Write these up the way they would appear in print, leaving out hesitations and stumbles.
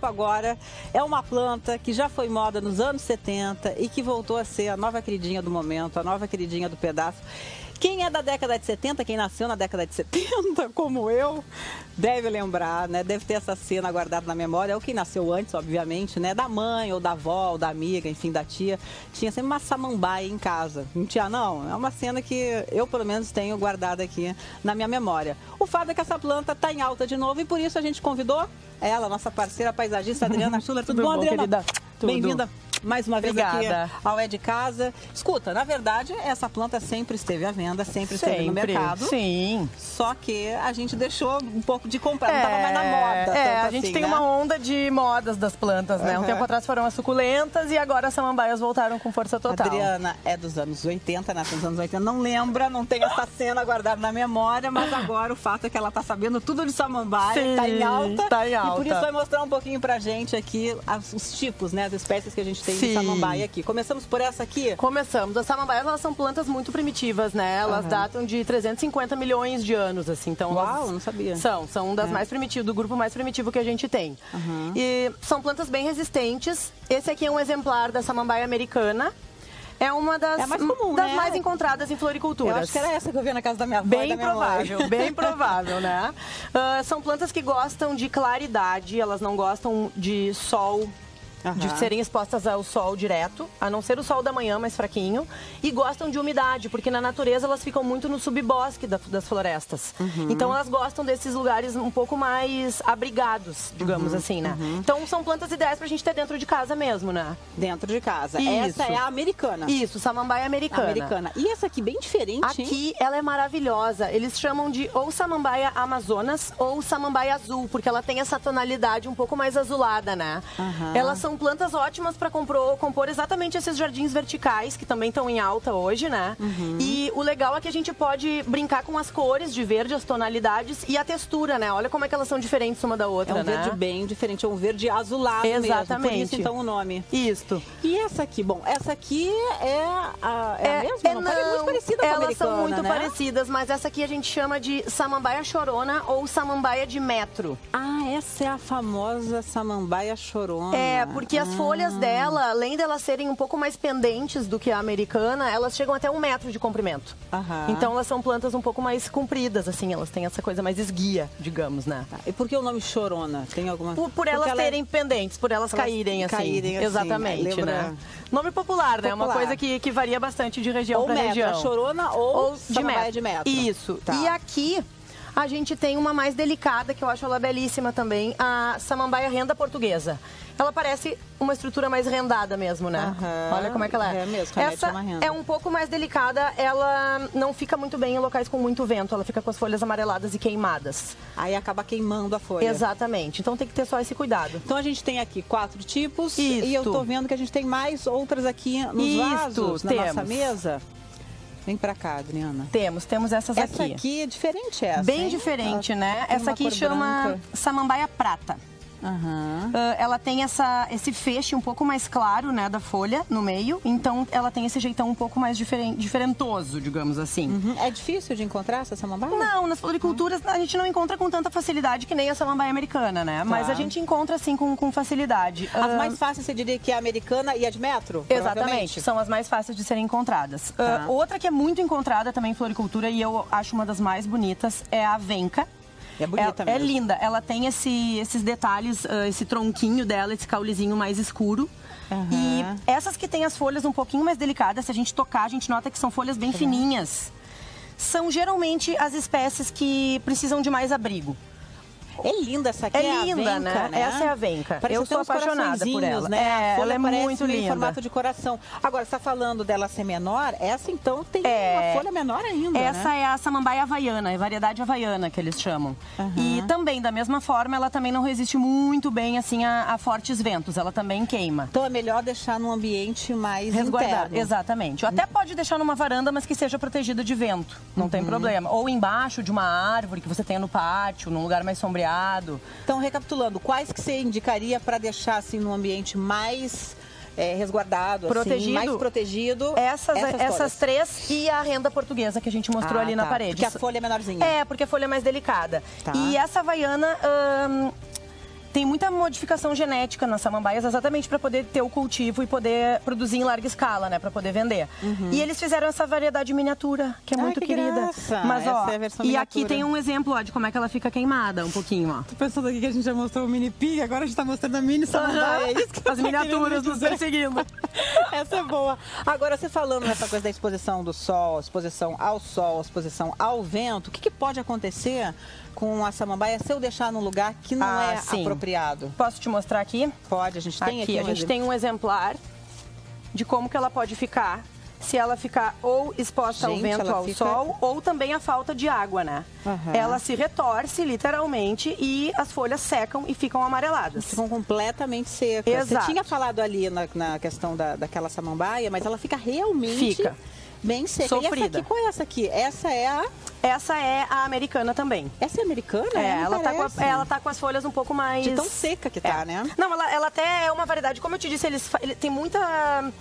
Agora é uma planta que já foi moda nos anos 70 e que voltou a ser a nova queridinha do momento, a nova queridinha do pedaço. Quem é da década de 70, quem nasceu na década de 70, como eu, deve lembrar, né? Deve ter essa cena guardada na memória. Ou quem nasceu antes, obviamente, né? Da mãe, ou da avó, ou da amiga, enfim, da tia. Tinha sempre uma samambaia em casa. Não tinha, não? É uma cena que eu, pelo menos, tenho guardada aqui na minha memória. O fato é que essa planta está em alta de novo e por isso a gente convidou ela, nossa parceira paisagista, Adriana Schuller. Tudo bom, Adriana? Bem-vinda mais uma vez aqui ao É de Casa. Escuta, na verdade, essa planta sempre esteve à venda, sempre esteve no mercado. Sim. Só que a gente deixou um pouco de comprar, não estava mais na moda. A gente tem uma onda de modas das plantas, né? Um tempo atrás foram as suculentas e agora as samambaias voltaram com força total. Adriana é dos anos 80, nasceu nos anos 80, não lembra, não tem essa cena guardada na memória, mas agora o fato é que ela tá sabendo tudo de samambaia, sim, tá em alta. Tá em alta. E por isso vai mostrar um pouquinho pra gente aqui os tipos, né? As espécies que a gente tem de samambaia aqui. Começamos por essa aqui? Começamos. As samambaias, elas são plantas muito primitivas, né? Elas datam de 350 milhões de anos, assim. Então, uau, não sabia. São das mais primitivas, do grupo mais primitivo que a gente tem. E são plantas bem resistentes. Esse aqui é um exemplar da samambaia americana. É uma das, mais comum, das né? mais encontradas em floriculturas. Eu acho que era essa que eu vi na casa da minha avó. Bem provável, né? São plantas que gostam de claridade, elas não gostam de sol, de serem expostas ao sol direto, a não ser o sol da manhã, mais fraquinho, e gostam de umidade, porque na natureza elas ficam muito no subbosque das florestas. Então elas gostam desses lugares um pouco mais abrigados, digamos assim, né? Então são plantas ideais pra gente ter dentro de casa mesmo, né? Dentro de casa. Isso. Essa é a americana. Isso, samambaia americana. E essa aqui bem diferente, aqui, ela é maravilhosa. Eles chamam de ou samambaia amazonas ou samambaia azul, porque ela tem essa tonalidade um pouco mais azulada, né? Elas são plantas ótimas para compor exatamente esses jardins verticais, que também estão em alta hoje, né? E o legal é que a gente pode brincar com as cores de verde, as tonalidades e a textura, né? Olha como é que elas são diferentes uma da outra, né? É um verde bem diferente, é um verde azulado exatamente mesmo. Por isso, então, o nome. Isso. E essa aqui? Bom, essa aqui é a mesma? Não, é muito parecida com a americana, elas são muito né? parecidas, mas essa aqui a gente chama de samambaia chorona ou samambaia de metro. Ah, essa é a famosa samambaia chorona. Porque as folhas dela, além delas serem um pouco mais pendentes do que a americana, elas chegam até 1 metro de comprimento. Então elas são plantas um pouco mais compridas, assim, elas têm essa coisa mais esguia, digamos, né? E por que o nome chorona? Tem alguma... Por elas terem pendentes, por elas caírem assim. Exatamente, né? Nome popular, né? Uma coisa que varia bastante de região para região. A chorona ou samambaia de metro. Isso. E aqui a gente tem uma mais delicada, que eu acho ela belíssima também, a samambaia renda portuguesa. Ela parece uma estrutura mais rendada mesmo, né? Olha como é que ela é. É mesmo, essa uma renda. É um pouco mais delicada, ela não fica muito bem em locais com muito vento, ela fica com as folhas amareladas e queimadas. Aí acaba queimando a folha. Exatamente, então tem que ter só esse cuidado. Então a gente tem aqui 4 tipos e eu tô vendo que a gente tem mais outras aqui nos vasos, na nossa mesa. Vem pra cá, Adriana. Temos essas aqui. Essa aqui é diferente, Bem diferente, né? Essa aqui chama samambaia prata. Ela tem esse feixe um pouco mais claro, né, da folha no meio, então ela tem esse jeitão um pouco mais diferentoso, digamos assim. É difícil de encontrar essa samambaia? Não, nas floriculturas a gente não encontra com tanta facilidade que nem a samambaia americana, né? Mas a gente encontra assim com facilidade. As mais fáceis você diria que é a americana e a de metro? Exatamente, são as mais fáceis de serem encontradas. Outra que é muito encontrada também em floricultura e eu acho uma das mais bonitas é a avenca. É bonita mesmo. É linda. Ela tem esses detalhes, esse tronquinho dela, esse caulezinho mais escuro. E essas que tem as folhas um pouquinho mais delicadas, se a gente tocar, a gente nota que são folhas bem fininhas. São geralmente as espécies que precisam de mais abrigo. É linda essa aqui, é linda, a venca, né? Essa é a venca. Parece eu sou apaixonada por ela. Né? Ela é muito linda. Em formato de coração. Agora, você está falando dela ser menor, essa então tem uma folha menor ainda, Essa é a samambaia havaiana, é variedade havaiana que eles chamam. E também, da mesma forma, ela também não resiste muito bem assim a fortes ventos, ela também queima. Então é melhor deixar num ambiente mais resguardado. Interno. Exatamente. Até pode deixar numa varanda, mas que seja protegida de vento, não tem problema. Ou embaixo de uma árvore que você tenha no pátio, num lugar mais sombreado. Então, recapitulando, quais que você indicaria para deixar assim num ambiente mais resguardado, protegido, assim, mais protegido? Essas 3 e a renda portuguesa que a gente mostrou ali na parede. Porque a folha é menorzinha. Porque a folha é mais delicada. E essa havaiana, tem muita modificação genética nas samambaias, exatamente para poder ter o cultivo e poder produzir em larga escala, né? Para poder vender. E eles fizeram essa variedade miniatura, que é muito querida. Graça. Mas, ó, essa é a versão e miniatura. aqui tem um exemplo, ó, de como é que ela fica queimada, um pouquinho, ó. Tô pensando aqui que a gente já mostrou o mini pig, agora a gente tá mostrando a mini samambaia. É isso que eu As tô miniaturas querendo nos dizer. perseguindo. Essa é boa. Agora, você falando nessa coisa da exposição do sol, exposição ao sol, exposição ao vento, o que pode acontecer com a samambaia se eu deixar num lugar que não é sim. apropriado? Posso te mostrar aqui? Pode, a gente tem aqui a gente tem um exemplar de como que ela pode ficar se ela ficar ou exposta ao Gente, vento, ela ao fica- sol, ou também a falta de água, né? Aham. Ela se retorce, literalmente, e as folhas secam e ficam amareladas. Ficam completamente secas. Exato. Você tinha falado ali na questão daquela samambaia, mas ela fica realmente Fica. bem seca. E essa Sofrida. aqui, qual é essa aqui? Essa é a... Essa é a americana também. Essa é americana? Não parece. Ela tá com as folhas um pouco mais... De tão seca que tá, né? Não, ela até é uma variedade. Como eu te disse, ele tem muita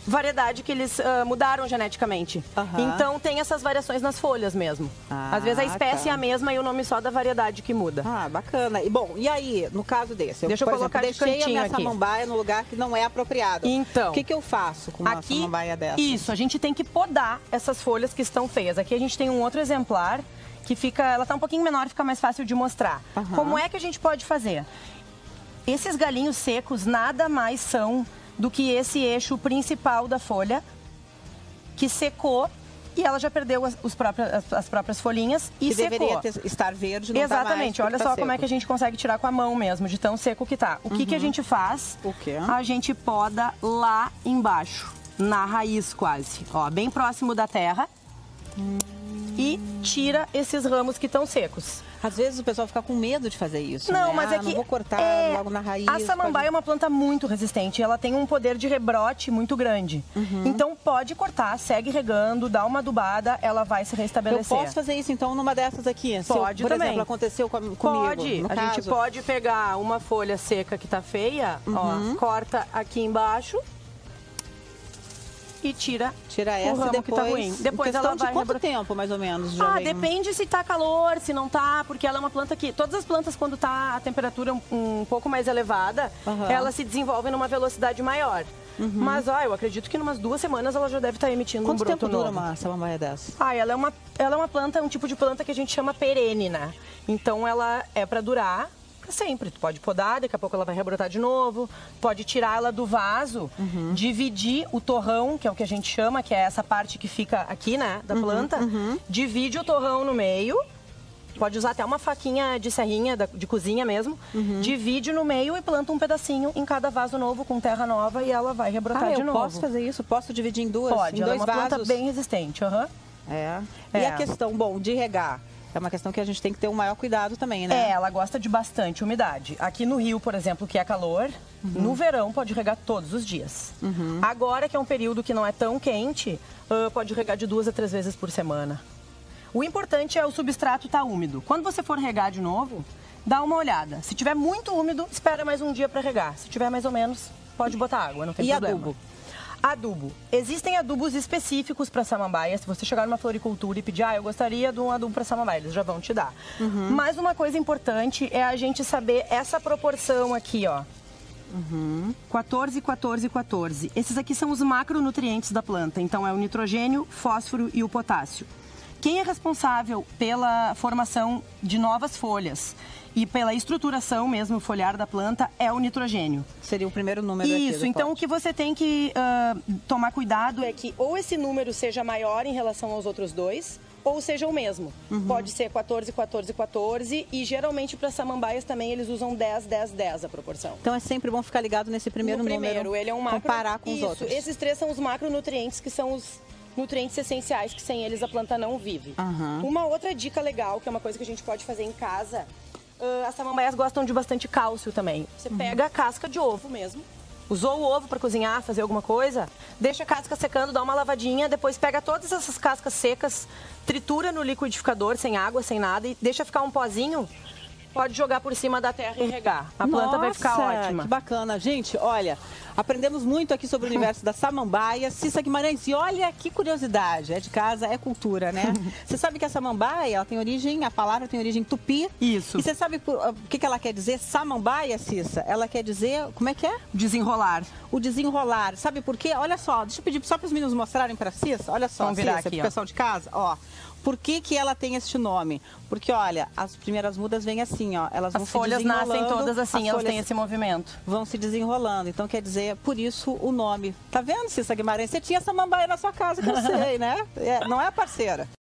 variedade que eles mudaram geneticamente. Aham. Então tem essas variações nas folhas mesmo. Ah, Às vezes a espécie tá. é a mesma e o nome só da variedade que muda. Ah, bacana. E bom, e aí, no caso desse? Deixa eu por colocar de exemplo, deixei a cantinho minha aqui. samambaia no lugar que não é apropriado. Então, o que eu faço com uma samambaia dessa? Isso, a gente tem que podar essas folhas que estão feias. Aqui a gente tem um outro exemplar que fica, ela tá um pouquinho menor, fica mais fácil de mostrar. Aham. Como é que a gente pode fazer? Esses galinhos secos nada mais são do que esse eixo principal da folha que secou e ela já perdeu as próprias folhinhas e Que secou. deveria estar verde, não Exatamente, tá mais, olha porque só tá como é seco. que a gente consegue tirar com a mão mesmo, de tão seco que tá. O que que a gente faz? O quê? A gente poda lá embaixo, na raiz quase, ó, bem próximo da terra. E tira esses ramos que estão secos. Às vezes o pessoal fica com medo de fazer isso. Não, né? mas é que não vou cortar logo na raiz. a samambaia é uma planta muito resistente. Ela tem um poder de rebrote muito grande. Então pode cortar, segue regando, dá uma adubada, ela vai se Eu restabelecer. posso fazer isso então numa dessas aqui? Pode por também. exemplo, aconteceu comigo. Pode. No A caso. gente pode pegar uma folha seca que tá feia, ó, corta aqui embaixo e tira Tira o essa e ramo depois. que tá ruim. Depois em questão ela vai de quanto rebrotar. tempo, mais ou menos? Já vem? Depende se tá calor, se não tá, porque ela é uma planta que... Todas as plantas, quando tá a temperatura um pouco mais elevada, Aham. elas se desenvolvem numa velocidade maior. Mas, eu acredito que em umas 2 semanas ela já deve estar emitindo Quanto um broto tempo dura novo. uma samambaia dessa? Ela é uma planta, um tipo de planta que a gente chama perene, né? Então ela é para durar pra sempre. Tu pode podar, daqui a pouco ela vai rebrotar de novo. Pode tirar ela do vaso, dividir o torrão, que é o que a gente chama, que é essa parte que fica aqui, né, da planta. Divide o torrão no meio. Pode usar até uma faquinha de serrinha, de cozinha mesmo. Divide no meio e planta um pedacinho em cada vaso novo com terra nova e ela vai rebrotar de eu novo. posso fazer isso? Posso dividir em duas? Pode, em ela é dois uma vasos? planta bem resistente. aham. É. É. E a questão, bom, de regar? É uma questão que a gente tem que ter um maior cuidado também, né? Ela gosta de bastante umidade. Aqui no Rio, por exemplo, que é calor, no verão pode regar todos os dias. Agora, que é um período que não é tão quente, pode regar de 2 a 3 vezes por semana. O importante é o substrato estar úmido. Quando você for regar de novo, dá uma olhada. Se tiver muito úmido, espera mais um dia para regar. Se tiver mais ou menos, pode botar água, não tem E problema. adubo? Adubo. Existem adubos específicos para samambaia. Se você chegar numa floricultura e pedir, eu gostaria de um adubo para samambaia, eles já vão te dar. Mas uma coisa importante é a gente saber essa proporção aqui, ó. 14, 14, 14. Esses aqui são os macronutrientes da planta. Então é o nitrogênio, fósforo e o potássio. Quem é responsável pela formação de novas folhas e pela estruturação mesmo foliar da planta é o nitrogênio. Seria o primeiro número aqui. Isso, então o que você tem que tomar cuidado é que ou esse número seja maior em relação aos outros dois, ou seja o mesmo. Pode ser 14, 14, 14 e geralmente para samambaias também eles usam 10, 10, 10 a proporção. Então é sempre bom ficar ligado nesse primeiro número. Ele é um macro... Comparar com os Isso, outros. esses 3 são os macronutrientes, que são os nutrientes essenciais, que sem eles a planta não vive. Uma outra dica legal, que é uma coisa que a gente pode fazer em casa, as samambaias gostam de bastante cálcio também. Você pega a casca de ovo mesmo, usou o ovo para cozinhar, fazer alguma coisa, deixa a casca secando, dá uma lavadinha, depois pega todas essas cascas secas, tritura no liquidificador, sem água, sem nada, e deixa ficar um pozinho. pode jogar por cima da terra e regar. A planta vai ficar ótima. Que bacana. Gente, olha, aprendemos muito aqui sobre o universo da samambaia. Cissa Guimarães, e olha que curiosidade, é de casa, é cultura, né? Você sabe que a samambaia, ela tem origem, a palavra tem origem tupi. Isso. E você sabe o que ela quer dizer? Samambaia, Cissa? Ela quer dizer, como é que é? Desenrolar. O desenrolar. Sabe por quê? Olha só, deixa eu pedir só para os meninos mostrarem para a Cissa. Olha só, Vamos virar Cissa, aqui, pro pessoal de casa, ó. Por que que ela tem este nome? Porque, olha, as primeiras mudas vêm assim, ó. Elas vão As se folhas desenrolando. nascem todas assim, elas têm esse movimento. Vão se desenrolando. Então, quer dizer, por isso o nome. Tá vendo, Cissa Guimarães? Você tinha samambaia na sua casa, que eu sei, né? Não é, parceira?